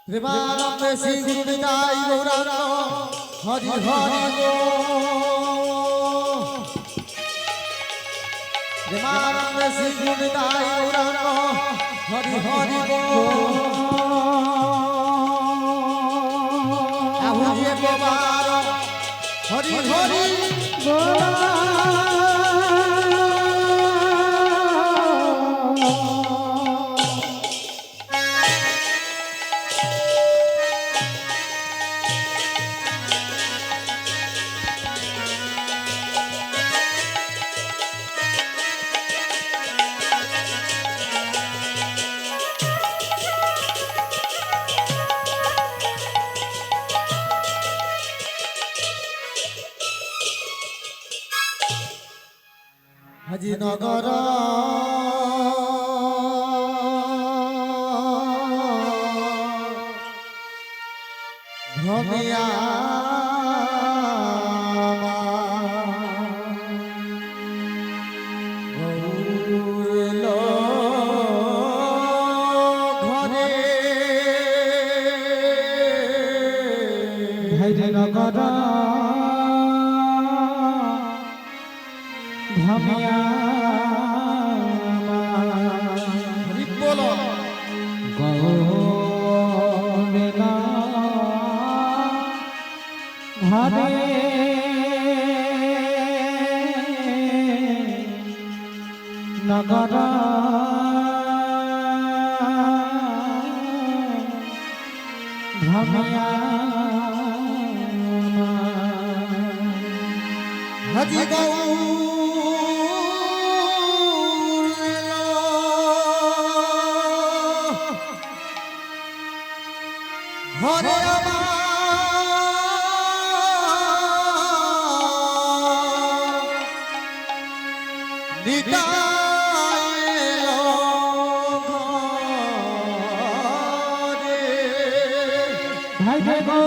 প্রেমানন্দে শ্রী গুরু নিতাই গৌরাঙ্গ হরি হরি গো। প্রেমানন্দে শ্রী গুরু নিতাই গৌরাঙ্গ হরি হরি গো। আহুতিয়ে গোবার হরি হরি গো। হাজিনগর ভ্রমিয়া গৌরল ঘরে হাজিনগর ভ্রমিয়া বলো গৌরলা ঘরে নগর ভ্রমিয়া হাজি ঘরে ভাই গো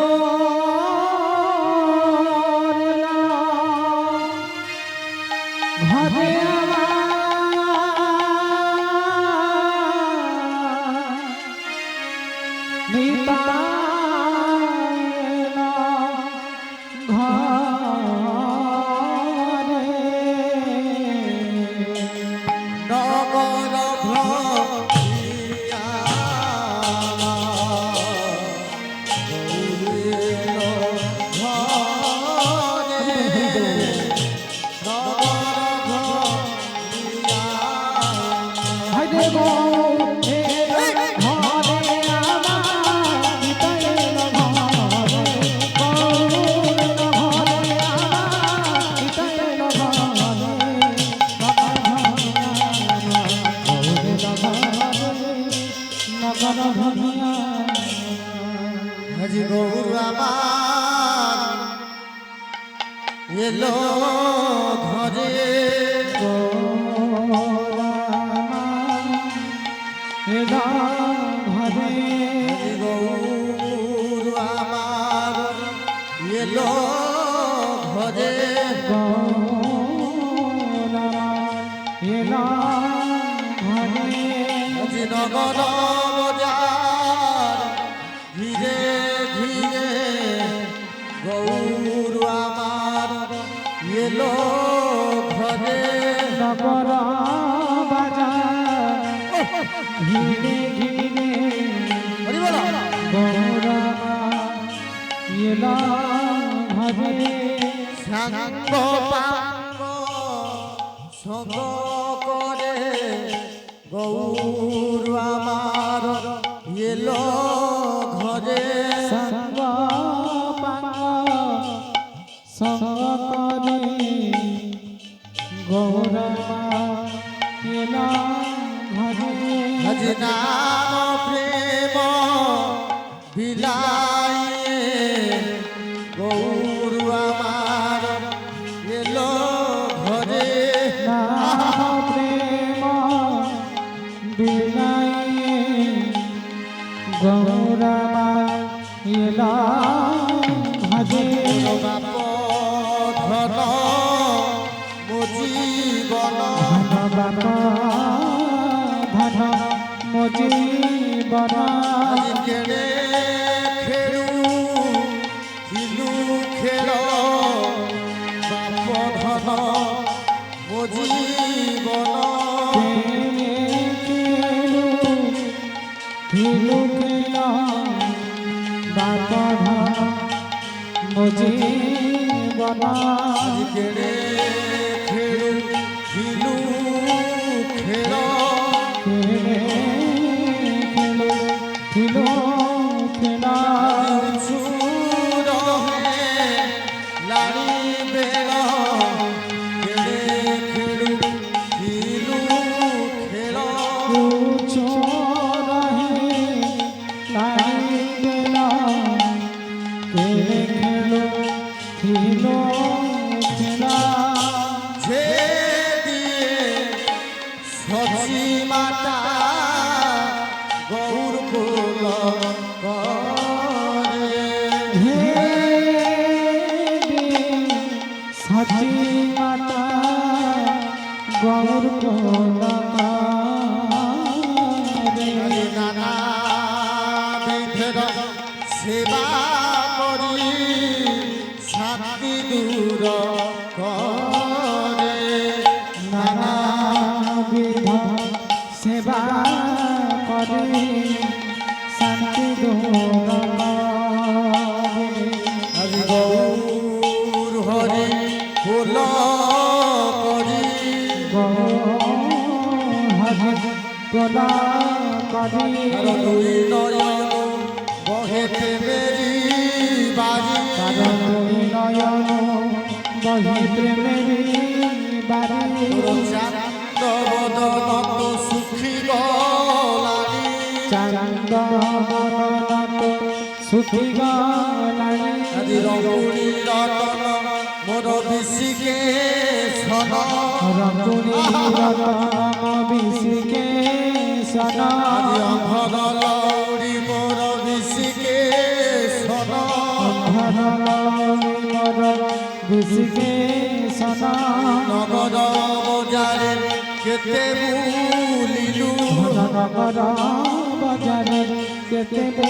ঘরে হাজি গৌর আমার এলো ঘরে এলো ঘরে গৌর আমার এলো ঘরে এলো ঘরে হাজি নগর ধীরে ধীরে গৌর আমার এলো ঘরে নগর বাজার ধীরে ধীরে গৌর এলো ঘরে সাঙ্গ পাঙ্গ সঙ্গ করে গৌর আমার এলো ঘরে সঙ্গ করে গৌর এলো ঘরে হাজি নাম প্রেম বিলাই গৌর আমার এলো ঘরে নাম প্রেম বিলাই গৌর এলো ঘরে বাপ ধন মুজীবন ধন মজি বনা আজি কেড়ে খেলু খিলু খেল বাপ ধন মো জীবন খিলু খেল বাপ ধন মো জীবন আজি কেড়ে খেলু খিলু খেল খিলু খেল লাড়ি বেল কেড়ে খেলু খিলু খেল যে দিয়ে সচি মাতা গৌর কুল করে সাচি মাতা গৌর নানা বিধের সেবা করি শান্তি দূর করে নানা বিধ সেবা করে শান্তি দূর আজি গৌর হরি ফুল করি গোলা করি দুই নয়ন বহেতে মেরি বাড়ি নয়ন বহি প্রেমেরি বাড়ি চান্দ বদনত সুখী গলানি চান্দ সুখী গলানি আজি রমণী রতন মোর বিশিকে সন রঙ্গুনি রতন বিশিকে সন আজি অভর লৌড়ি মোর বিশিকে সন মোর বিশিকে সন নগর বজারে কেতে বুলিলু নগর বাজারে কেতে